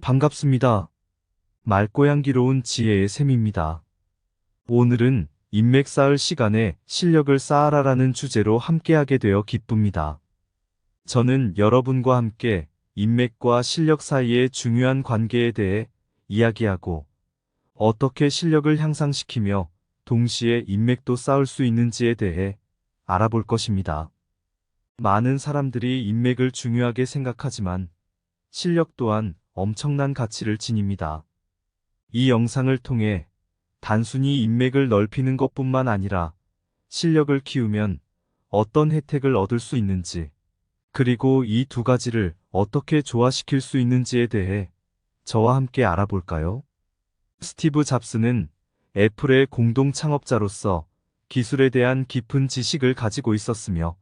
반갑습니다. 맑고향기로운 지혜의 샘입니다. 오늘은 인맥 쌓을 시간에 실력을 쌓아라라는 주제로 함께하게 되어 기쁩니다. 저는 여러분과 함께 인맥과 실력 사이의 중요한 관계에 대해 이야기하고 어떻게 실력을 향상시키며 동시에 인맥도 쌓을 수 있는지에 대해 알아볼 것입니다. 많은 사람들이 인맥을 중요하게 생각하지만 실력 또한 엄청난 가치를 지닙니다. 이 영상을 통해 단순히 인맥을 넓히는 것뿐만 아니라 실력을 키우면 어떤 혜택을 얻을 수 있는지, 그리고 이 두 가지를 어떻게 조화시킬 수 있는지에 대해 저와 함께 알아볼까요? 스티브 잡스는 애플의 공동 창업자로서 기술에 대한 깊은 지식을 가지고 있었으며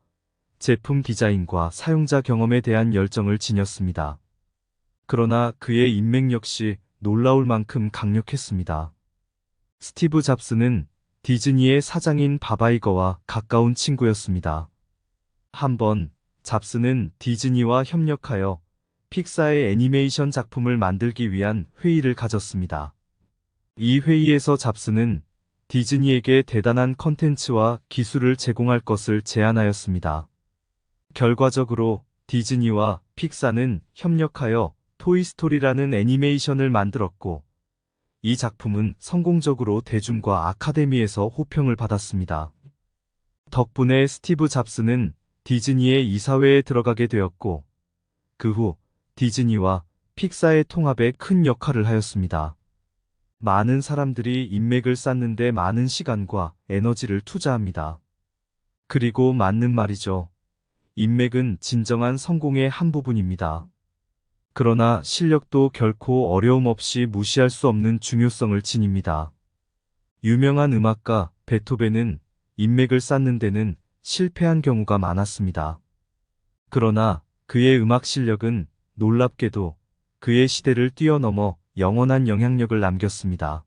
제품 디자인과 사용자 경험에 대한 열정을 지녔습니다. 그러나 그의 인맥 역시 놀라울 만큼 강력했습니다. 스티브 잡스는 디즈니의 사장인 밥 아이거와 가까운 친구였습니다. 한번 잡스는 디즈니와 협력하여 픽사의 애니메이션 작품을 만들기 위한 회의를 가졌습니다. 이 회의에서 잡스는 디즈니에게 대단한 컨텐츠와 기술을 제공할 것을 제안하였습니다. 결과적으로 디즈니와 픽사는 협력하여 토이스토리라는 애니메이션을 만들었고, 이 작품은 성공적으로 대중과 아카데미에서 호평을 받았습니다. 덕분에 스티브 잡스는 디즈니의 이사회에 들어가게 되었고, 그 후 디즈니와 픽사의 통합에 큰 역할을 하였습니다. 많은 사람들이 인맥을 쌓는데 많은 시간과 에너지를 투자합니다. 그리고 맞는 말이죠. 인맥은 진정한 성공의 한 부분입니다. 그러나 실력도 결코 어려움 없이 무시할 수 없는 중요성을 지닙니다. 유명한 음악가 베토벤은 인맥을 쌓는 데는 실패한 경우가 많았습니다. 그러나 그의 음악 실력은 놀랍게도 그의 시대를 뛰어넘어 영원한 영향력을 남겼습니다.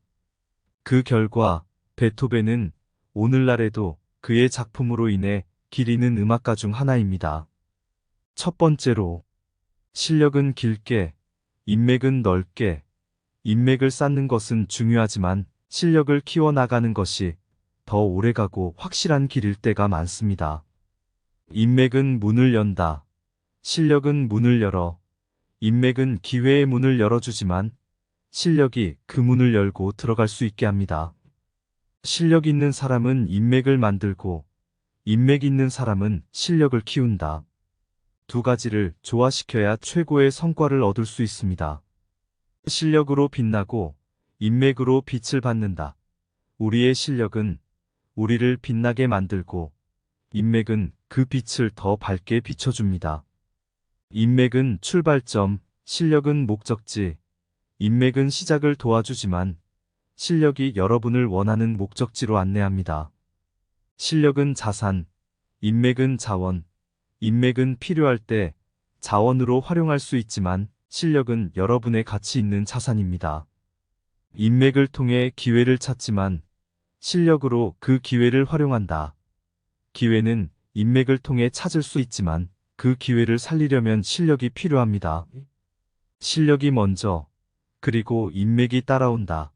그 결과 베토벤은 오늘날에도 그의 작품으로 인해 기리는 음악가 중 하나입니다. 첫 번째로, 실력은 길게, 인맥은 넓게. 인맥을 쌓는 것은 중요하지만 실력을 키워나가는 것이 더 오래가고 확실한 길일 때가 많습니다. 인맥은 문을 연다. 실력은 문을 열어. 인맥은 기회의 문을 열어주지만 실력이 그 문을 열고 들어갈 수 있게 합니다. 실력 있는 사람은 인맥을 만들고, 인맥 있는 사람은 실력을 키운다. 두 가지를 조화시켜야 최고의 성과를 얻을 수 있습니다. 실력으로 빛나고 인맥으로 빛을 받는다. 우리의 실력은 우리를 빛나게 만들고, 인맥은 그 빛을 더 밝게 비춰줍니다. 인맥은 출발점, 실력은 목적지. 인맥은 시작을 도와주지만 실력이 여러분을 원하는 목적지로 안내합니다. 실력은 자산, 인맥은 자원. 인맥은 필요할 때 자원으로 활용할 수 있지만 실력은 여러분의 가치 있는 자산입니다. 인맥을 통해 기회를 찾지만 실력으로 그 기회를 활용한다. 기회는 인맥을 통해 찾을 수 있지만 그 기회를 살리려면 실력이 필요합니다. 실력이 먼저, 그리고 인맥이 따라온다.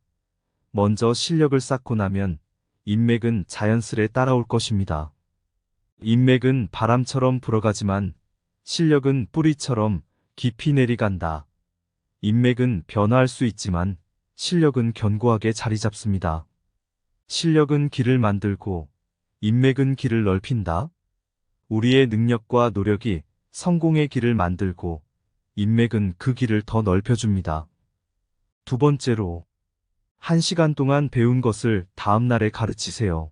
먼저 실력을 쌓고 나면 인맥은 자연스레 따라올 것입니다. 인맥은 바람처럼 불어가지만 실력은 뿌리처럼 깊이 내려간다. 인맥은 변화할 수 있지만 실력은 견고하게 자리 잡습니다. 실력은 길을 만들고 인맥은 길을 넓힌다. 우리의 능력과 노력이 성공의 길을 만들고 인맥은 그 길을 더 넓혀줍니다. 두 번째로, 1시간 동안 배운 것을 다음 날에 가르치세요.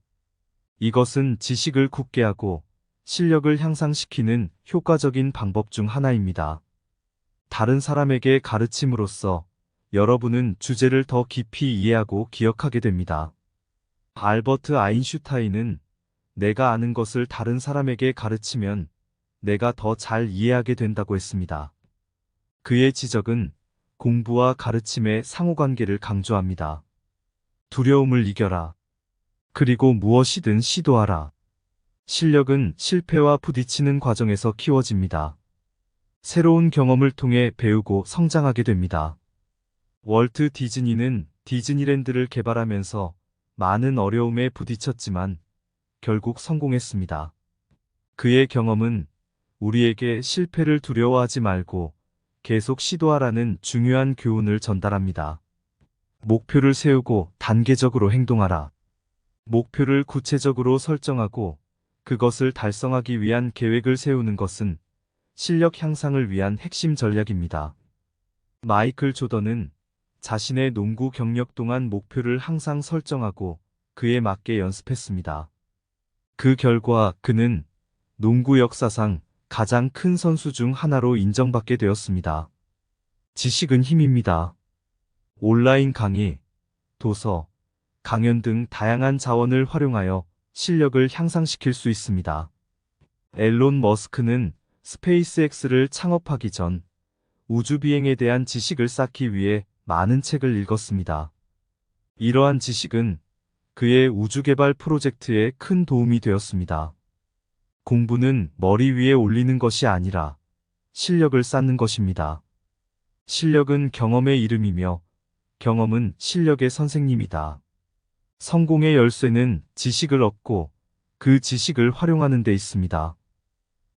이것은 지식을 굳게 하고 실력을 향상시키는 효과적인 방법 중 하나입니다. 다른 사람에게 가르침으로써 여러분은 주제를 더 깊이 이해하고 기억하게 됩니다. 알버트 아인슈타인은 내가 아는 것을 다른 사람에게 가르치면 내가 더 잘 이해하게 된다고 했습니다. 그의 지적은 공부와 가르침의 상호관계를 강조합니다. 두려움을 이겨라. 그리고 무엇이든 시도하라. 실력은 실패와 부딪히는 과정에서 키워집니다. 새로운 경험을 통해 배우고 성장하게 됩니다. 월트 디즈니는 디즈니랜드를 개발하면서 많은 어려움에 부딪혔지만 결국 성공했습니다. 그의 경험은 우리에게 실패를 두려워하지 말고 계속 시도하라는 중요한 교훈을 전달합니다. 목표를 세우고 단계적으로 행동하라. 목표를 구체적으로 설정하고 그것을 달성하기 위한 계획을 세우는 것은 실력 향상을 위한 핵심 전략입니다. 마이클 조던은 자신의 농구 경력 동안 목표를 항상 설정하고 그에 맞게 연습했습니다. 그 결과 그는 농구 역사상 가장 큰 선수 중 하나로 인정받게 되었습니다. 지식은 힘입니다. 온라인 강의, 도서, 강연 등 다양한 자원을 활용하여 실력을 향상시킬 수 있습니다. 앨런 머스크는 스페이스X를 창업하기 전 우주비행에 대한 지식을 쌓기 위해 많은 책을 읽었습니다. 이러한 지식은 그의 우주개발 프로젝트에 큰 도움이 되었습니다. 공부는 머리 위에 올리는 것이 아니라 실력을 쌓는 것입니다. 실력은 경험의 이름이며 경험은 실력의 선생님이다. 성공의 열쇠는 지식을 얻고 그 지식을 활용하는 데 있습니다.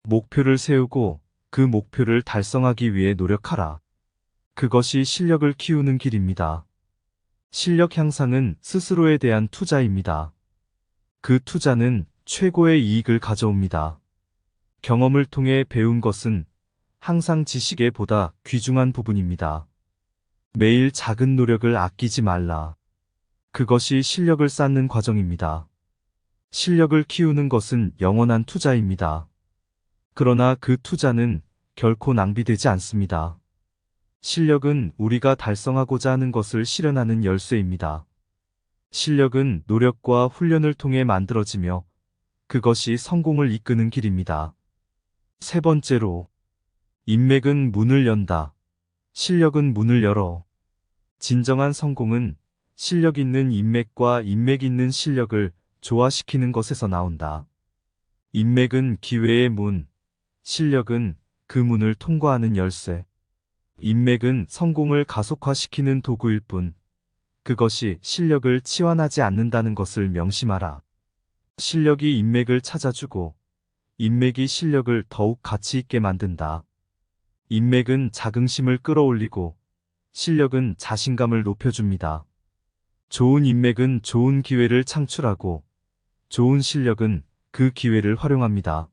목표를 세우고 그 목표를 달성하기 위해 노력하라. 그것이 실력을 키우는 길입니다. 실력 향상은 스스로에 대한 투자입니다. 그 투자는 최고의 이익을 가져옵니다. 경험을 통해 배운 것은 항상 지식에 보다 귀중한 부분입니다. 매일 작은 노력을 아끼지 말라. 그것이 실력을 쌓는 과정입니다. 실력을 키우는 것은 영원한 투자입니다. 그러나 그 투자는 결코 낭비되지 않습니다. 실력은 우리가 달성하고자 하는 것을 실현하는 열쇠입니다. 실력은 노력과 훈련을 통해 만들어지며 그것이 성공을 이끄는 길입니다. 세 번째로, 인맥은 문을 연다. 실력은 문을 열어. 진정한 성공은 실력 있는 인맥과 인맥 있는 실력을 조화시키는 것에서 나온다. 인맥은 기회의 문, 실력은 그 문을 통과하는 열쇠. 인맥은 성공을 가속화시키는 도구일 뿐, 그것이 실력을 치환하지 않는다는 것을 명심하라. 실력이 인맥을 찾아주고, 인맥이 실력을 더욱 가치 있게 만든다. 인맥은 자긍심을 끌어올리고, 실력은 자신감을 높여줍니다. 좋은 인맥은 좋은 기회를 창출하고, 좋은 실력은 그 기회를 활용합니다.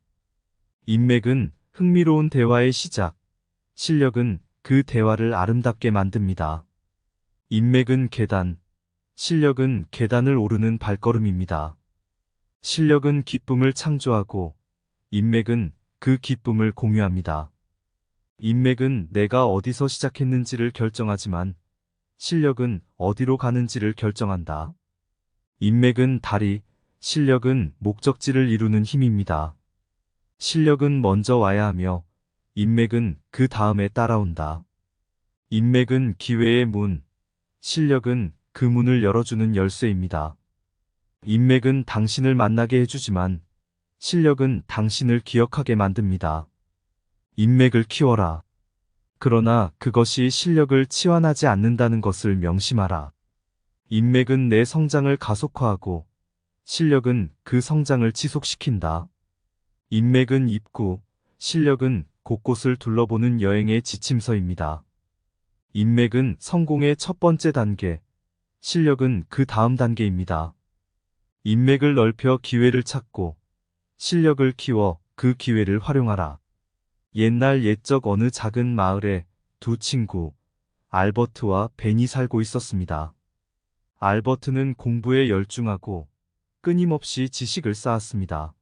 인맥은 흥미로운 대화의 시작, 실력은 그 대화를 아름답게 만듭니다. 인맥은 계단, 실력은 계단을 오르는 발걸음입니다. 실력은 기쁨을 창조하고, 인맥은 그 기쁨을 공유합니다. 인맥은 내가 어디서 시작했는지를 결정하지만, 실력은 어디로 가는지를 결정한다. 인맥은 다리, 실력은 목적지를 이루는 힘입니다. 실력은 먼저 와야 하며, 인맥은 그 다음에 따라온다. 인맥은 기회의 문, 실력은 그 문을 열어주는 열쇠입니다. 인맥은 당신을 만나게 해주지만, 실력은 당신을 기억하게 만듭니다. 인맥을 키워라. 그러나 그것이 실력을 치환하지 않는다는 것을 명심하라. 인맥은 내 성장을 가속화하고, 실력은 그 성장을 지속시킨다. 인맥은 입구, 실력은 곳곳을 둘러보는 여행의 지침서입니다. 인맥은 성공의 첫 번째 단계, 실력은 그 다음 단계입니다. 인맥을 넓혀 기회를 찾고, 실력을 키워 그 기회를 활용하라. 옛날 옛적 어느 작은 마을에 두 친구, 알버트와 벤이 살고 있었습니다. 알버트는 공부에 열중하고 끊임없이 지식을 쌓았습니다.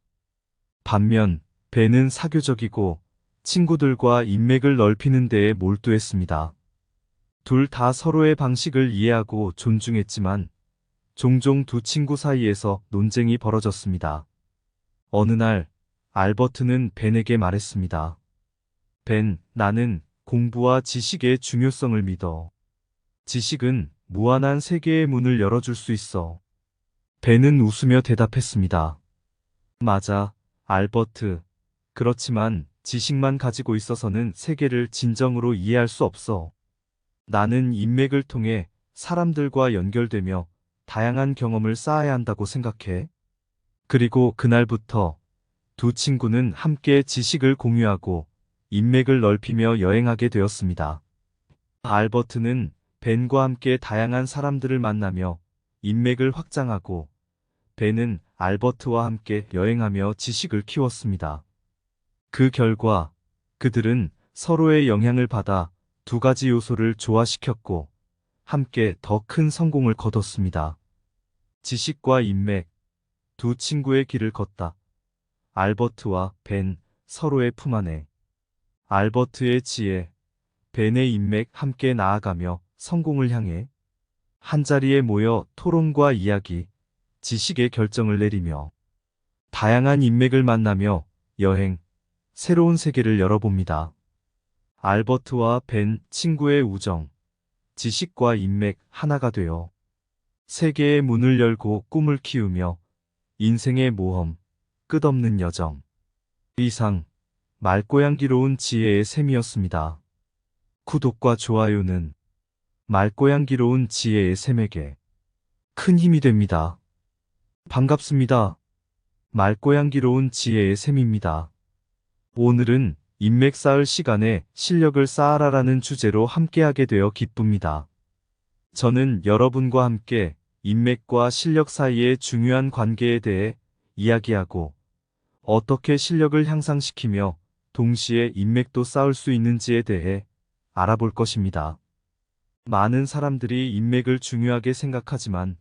반면 벤은 사교적이고 친구들과 인맥을 넓히는 데에 몰두했습니다. 둘 다 서로의 방식을 이해하고 존중했지만 종종 두 친구 사이에서 논쟁이 벌어졌습니다. 어느 날 알버트는 벤에게 말했습니다. 벤, 나는 공부와 지식의 중요성을 믿어. 지식은 무한한 세계의 문을 열어줄 수 있어. 벤은 웃으며 대답했습니다. 맞아, 알버트. 그렇지만 지식만 가지고 있어서는 세계를 진정으로 이해할 수 없어. 나는 인맥을 통해 사람들과 연결되며 다양한 경험을 쌓아야 한다고 생각해. 그리고 그날부터 두 친구는 함께 지식을 공유하고 인맥을 넓히며 여행하게 되었습니다. 알버트는 벤과 함께 다양한 사람들을 만나며 인맥을 확장하고, 벤은 알버트와 함께 여행하며 지식을 키웠습니다. 그 결과 그들은 서로의 영향을 받아 두 가지 요소를 조화시켰고 함께 더 큰 성공을 거뒀습니다. 지식과 인맥, 두 친구의 길을 걷다. 알버트와 벤, 서로의 품 안에. 알버트의 지혜, 벤의 인맥 함께 나아가며 성공을 향해 한자리에 모여 토론과 이야기, 지식의 결정을 내리며 다양한 인맥을 만나며 여행, 새로운 세계를 열어봅니다. 알버트와 벤 친구의 우정, 지식과 인맥 하나가 되어 세계의 문을 열고 꿈을 키우며 인생의 모험, 끝없는 여정. 이상 말고양기로운 지혜의 샘이었습니다. 구독과 좋아요는 말고양기로운 지혜의 샘에게 큰 힘이 됩니다. 반갑습니다. 말고양기로운 지혜의 샘입니다. 오늘은 인맥 쌓을 시간에 실력을 쌓아라라는 주제로 함께하게 되어 기쁩니다. 저는 여러분과 함께 인맥과 실력 사이의 중요한 관계에 대해 이야기하고, 어떻게 실력을 향상시키며 동시에 인맥도 쌓을 수 있는지에 대해 알아볼 것입니다. 많은 사람들이 인맥을 중요하게 생각하지만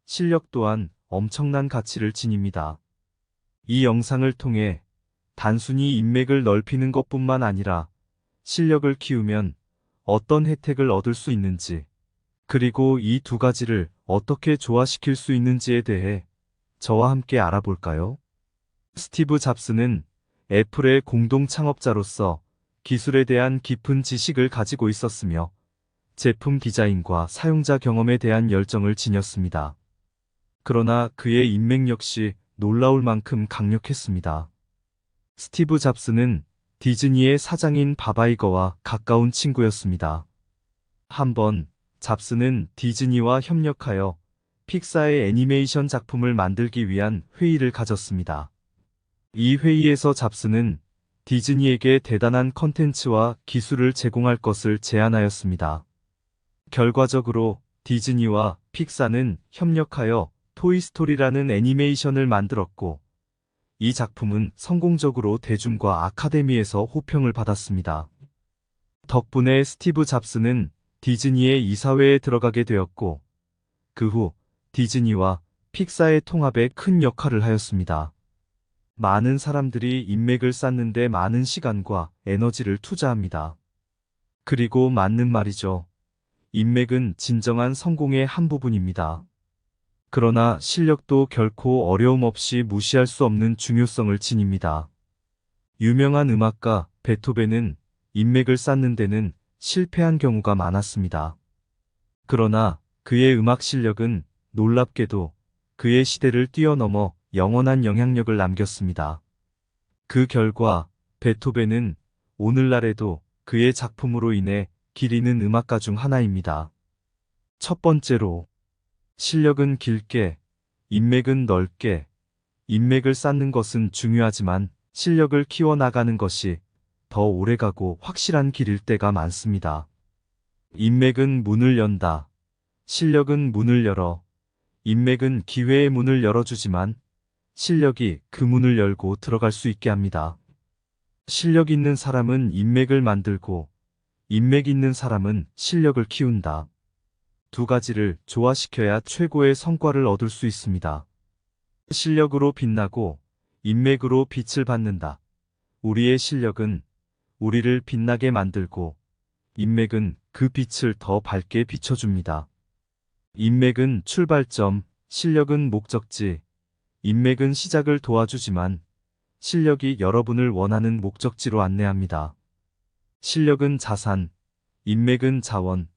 실력 또한 엄청난 가치를 지닙니다. 이 영상을 통해 단순히 인맥을 넓히는 것뿐만 아니라 실력을 키우면 어떤 혜택을 얻을 수 있는지, 그리고 이 두 가지를 어떻게 조화시킬 수 있는지에 대해 저와 함께 알아볼까요? 스티브 잡스는 애플의 공동 창업자로서 기술에 대한 깊은 지식을 가지고 있었으며 제품 디자인과 사용자 경험에 대한 열정을 지녔습니다. 그러나 그의 인맥 역시 놀라울 만큼 강력했습니다. 스티브 잡스는 디즈니의 사장인 밥 아이거와 가까운 친구였습니다. 한번 잡스는 디즈니와 협력하여 픽사의 애니메이션 작품을 만들기 위한 회의를 가졌습니다. 이 회의에서 잡스는 디즈니에게 대단한 컨텐츠와 기술을 제공할 것을 제안하였습니다. 결과적으로 디즈니와 픽사는 협력하여 토이스토리라는 애니메이션을 만들었고, 이 작품은 성공적으로 대중과 아카데미에서 호평을 받았습니다. 덕분에 스티브 잡스는 디즈니의 이사회에 들어가게 되었고, 그 후 디즈니와 픽사의 통합에 큰 역할을 하였습니다. 많은 사람들이 인맥을 쌓는데 많은 시간과 에너지를 투자합니다. 그리고 맞는 말이죠. 인맥은 진정한 성공의 한 부분입니다. 그러나 실력도 결코 어려움 없이 무시할 수 없는 중요성을 지닙니다. 유명한 음악가 베토벤은 인맥을 쌓는 데는 실패한 경우가 많았습니다. 그러나 그의 음악 실력은 놀랍게도 그의 시대를 뛰어넘어 영원한 영향력을 남겼습니다. 그 결과 베토벤은 오늘날에도 그의 작품으로 인해 기리는 음악가 중 하나입니다. 첫 번째로, 실력은 길게, 인맥은 넓게. 인맥을 쌓는 것은 중요하지만 실력을 키워나가는 것이 더 오래가고 확실한 길일 때가 많습니다. 인맥은 문을 연다. 실력은 문을 열어. 인맥은 기회의 문을 열어주지만 실력이 그 문을 열고 들어갈 수 있게 합니다. 실력 있는 사람은 인맥을 만들고, 인맥 있는 사람은 실력을 키운다. 두 가지를 조화시켜야 최고의 성과를 얻을 수 있습니다. 실력으로 빛나고 인맥으로 빛을 받는다. 우리의 실력은 우리를 빛나게 만들고, 인맥은 그 빛을 더 밝게 비춰줍니다. 인맥은 출발점, 실력은 목적지. 인맥은 시작을 도와주지만 실력이 여러분을 원하는 목적지로 안내합니다. 실력은 자산, 인맥은 자원.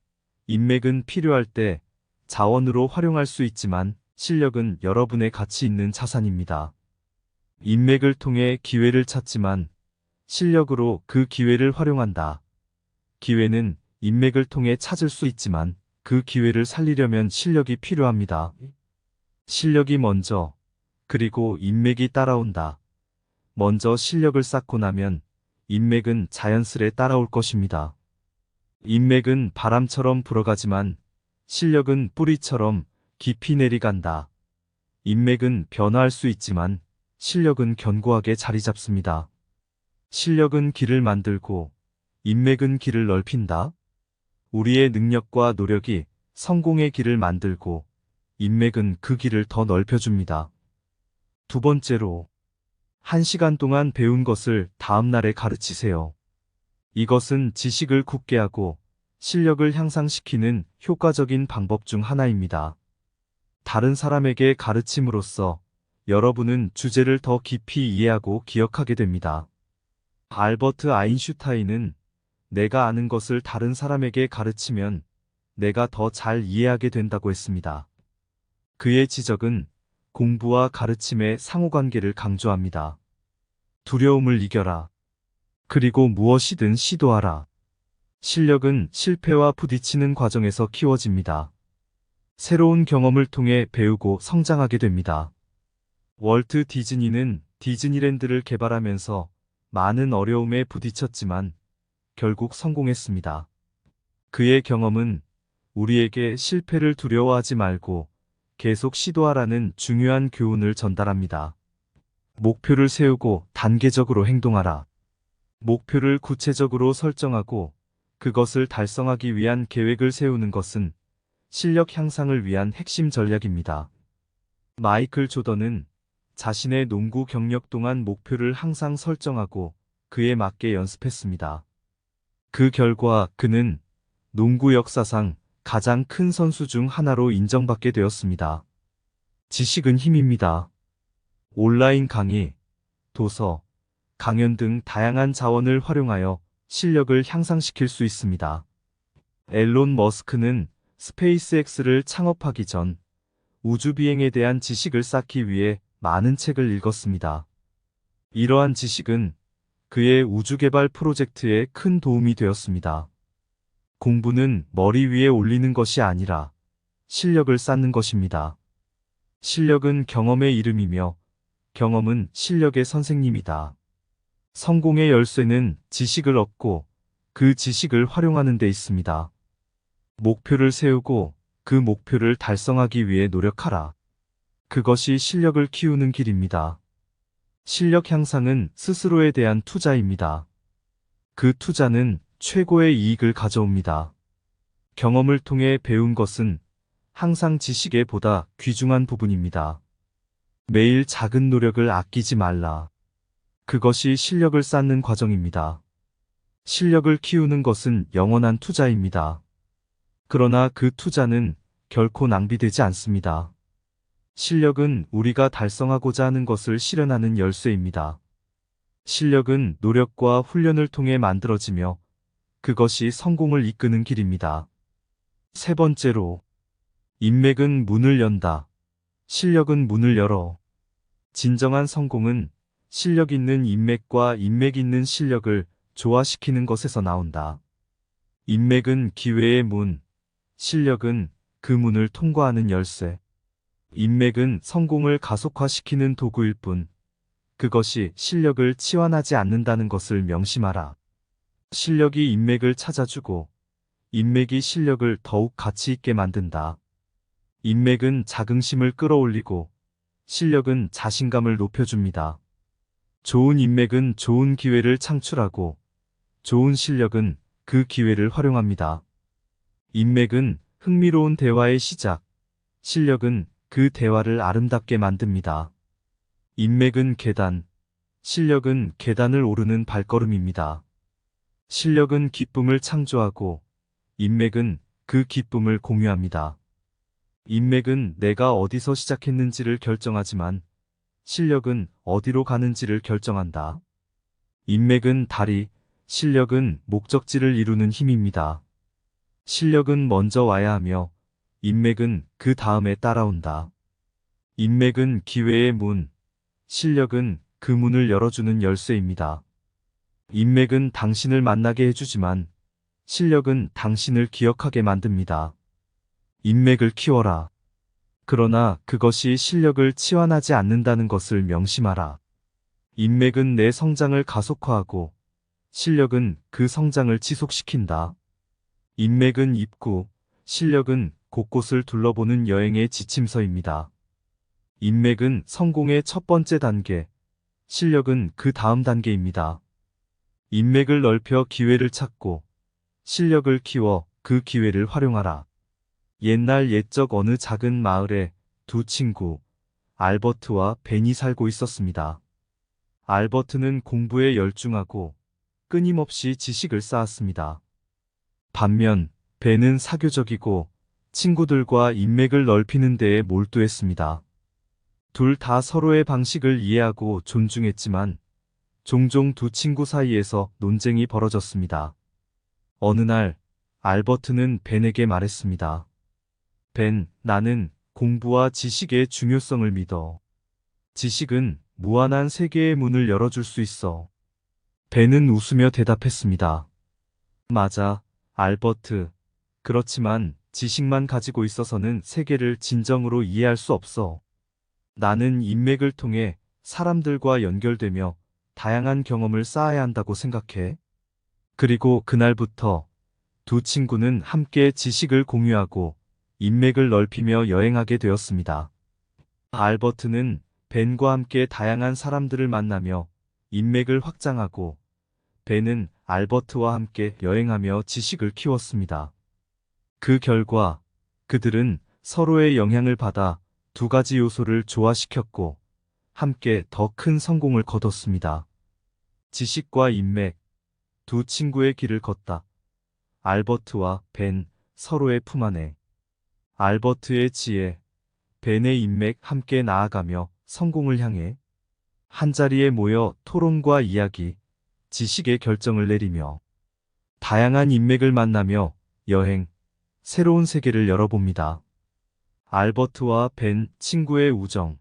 인맥은 필요할 때 자원으로 활용할 수 있지만 실력은 여러분의 가치 있는 자산입니다. 인맥을 통해 기회를 찾지만 실력으로 그 기회를 활용한다. 기회는 인맥을 통해 찾을 수 있지만 그 기회를 살리려면 실력이 필요합니다. 실력이 먼저, 그리고 인맥이 따라온다. 먼저 실력을 쌓고 나면 인맥은 자연스레 따라올 것입니다. 인맥은 바람처럼 불어가지만 실력은 뿌리처럼 깊이 내려간다. 인맥은 변화할 수 있지만 실력은 견고하게 자리 잡습니다. 실력은 길을 만들고 인맥은 길을 넓힌다. 우리의 능력과 노력이 성공의 길을 만들고 인맥은 그 길을 더 넓혀줍니다. 두 번째로, 1시간 동안 배운 것을 다음 날에 가르치세요. 이것은 지식을 굳게 하고 실력을 향상시키는 효과적인 방법 중 하나입니다. 다른 사람에게 가르침으로써 여러분은 주제를 더 깊이 이해하고 기억하게 됩니다. 알버트 아인슈타인은 내가 아는 것을 다른 사람에게 가르치면 내가 더 잘 이해하게 된다고 했습니다. 그의 지적은 공부와 가르침의 상호관계를 강조합니다. 두려움을 이겨라. 그리고 무엇이든 시도하라. 실력은 실패와 부딪히는 과정에서 키워집니다. 새로운 경험을 통해 배우고 성장하게 됩니다. 월트 디즈니는 디즈니랜드를 개발하면서 많은 어려움에 부딪혔지만 결국 성공했습니다. 그의 경험은 우리에게 실패를 두려워하지 말고 계속 시도하라는 중요한 교훈을 전달합니다. 목표를 세우고 단계적으로 행동하라. 목표를 구체적으로 설정하고 그것을 달성하기 위한 계획을 세우는 것은 실력 향상을 위한 핵심 전략입니다. 마이클 조던은 자신의 농구 경력 동안 목표를 항상 설정하고 그에 맞게 연습했습니다. 그 결과 그는 농구 역사상 가장 큰 선수 중 하나로 인정받게 되었습니다. 지식은 힘입니다. 온라인 강의, 도서, 강연 등 다양한 자원을 활용하여 실력을 향상시킬 수 있습니다. 앨런 머스크는 스페이스X를 창업하기 전 우주비행에 대한 지식을 쌓기 위해 많은 책을 읽었습니다. 이러한 지식은 그의 우주개발 프로젝트에 큰 도움이 되었습니다. 공부는 머리 위에 올리는 것이 아니라 실력을 쌓는 것입니다. 실력은 경험의 이름이며 경험은 실력의 선생님이다. 성공의 열쇠는 지식을 얻고 그 지식을 활용하는 데 있습니다. 목표를 세우고 그 목표를 달성하기 위해 노력하라. 그것이 실력을 키우는 길입니다. 실력 향상은 스스로에 대한 투자입니다. 그 투자는 최고의 이익을 가져옵니다. 경험을 통해 배운 것은 항상 지식에 보다 귀중한 부분입니다. 매일 작은 노력을 아끼지 말라. 그것이 실력을 쌓는 과정입니다. 실력을 키우는 것은 영원한 투자입니다. 그러나 그 투자는 결코 낭비되지 않습니다. 실력은 우리가 달성하고자 하는 것을 실현하는 열쇠입니다. 실력은 노력과 훈련을 통해 만들어지며 그것이 성공을 이끄는 길입니다. 세 번째로, 인맥은 문을 연다. 실력은 문을 열어. 진정한 성공은 실력 있는 인맥과 인맥 있는 실력을 조화시키는 것에서 나온다. 인맥은 기회의 문, 실력은 그 문을 통과하는 열쇠. 인맥은 성공을 가속화시키는 도구일 뿐, 그것이 실력을 치환하지 않는다는 것을 명심하라. 실력이 인맥을 찾아주고, 인맥이 실력을 더욱 가치 있게 만든다. 인맥은 자긍심을 끌어올리고, 실력은 자신감을 높여줍니다. 좋은 인맥은 좋은 기회를 창출하고, 좋은 실력은 그 기회를 활용합니다. 인맥은 흥미로운 대화의 시작, 실력은 그 대화를 아름답게 만듭니다. 인맥은 계단, 실력은 계단을 오르는 발걸음입니다. 실력은 기쁨을 창조하고, 인맥은 그 기쁨을 공유합니다. 인맥은 내가 어디서 시작했는지를 결정하지만, 실력은 어디로 가는지를 결정한다. 인맥은 다리, 실력은 목적지를 이루는 힘입니다. 실력은 먼저 와야 하며, 인맥은 그 다음에 따라온다. 인맥은 기회의 문, 실력은 그 문을 열어주는 열쇠입니다. 인맥은 당신을 만나게 해주지만 실력은 당신을 기억하게 만듭니다. 인맥을 키워라. 그러나 그것이 실력을 치환하지 않는다는 것을 명심하라. 인맥은 내 성장을 가속화하고 실력은 그 성장을 지속시킨다. 인맥은 입구, 실력은 곳곳을 둘러보는 여행의 지침서입니다. 인맥은 성공의 첫 번째 단계, 실력은 그 다음 단계입니다. 인맥을 넓혀 기회를 찾고 실력을 키워 그 기회를 활용하라. 옛날 옛적 어느 작은 마을에 두 친구, 알버트와 벤이 살고 있었습니다. 알버트는 공부에 열중하고 끊임없이 지식을 쌓았습니다. 반면 벤은 사교적이고 친구들과 인맥을 넓히는 데에 몰두했습니다. 둘 다 서로의 방식을 이해하고 존중했지만 종종 두 친구 사이에서 논쟁이 벌어졌습니다. 어느 날 알버트는 벤에게 말했습니다. 벤, 나는 공부와 지식의 중요성을 믿어. 지식은 무한한 세계의 문을 열어줄 수 있어. 벤은 웃으며 대답했습니다. 맞아, 알버트. 그렇지만 지식만 가지고 있어서는 세계를 진정으로 이해할 수 없어. 나는 인맥을 통해 사람들과 연결되며 다양한 경험을 쌓아야 한다고 생각해. 그리고 그날부터 두 친구는 함께 지식을 공유하고 인맥을 넓히며 여행하게 되었습니다. 알버트는 벤과 함께 다양한 사람들을 만나며 인맥을 확장하고 벤은 알버트와 함께 여행하며 지식을 키웠습니다. 그 결과 그들은 서로의 영향을 받아 두 가지 요소를 조화시켰고 함께 더 큰 성공을 거뒀습니다. 지식과 인맥, 두 친구의 길을 걷다. 알버트와 벤, 서로의 품 안에. 알버트의 지혜, 벤의 인맥 함께 나아가며 성공을 향해 한자리에 모여 토론과 이야기, 지식의 결정을 내리며 다양한 인맥을 만나며 여행, 새로운 세계를 열어봅니다. 알버트와 벤 친구의 우정,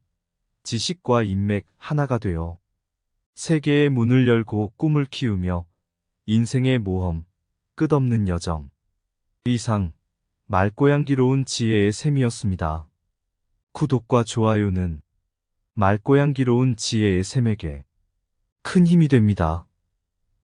지식과 인맥 하나가 되어 세계의 문을 열고 꿈을 키우며 인생의 모험, 끝없는 여정. 이상 말고양기로운 지혜의 샘이었습니다. 구독과 좋아요는 말고양기로운 지혜의 샘에게 큰 힘이 됩니다.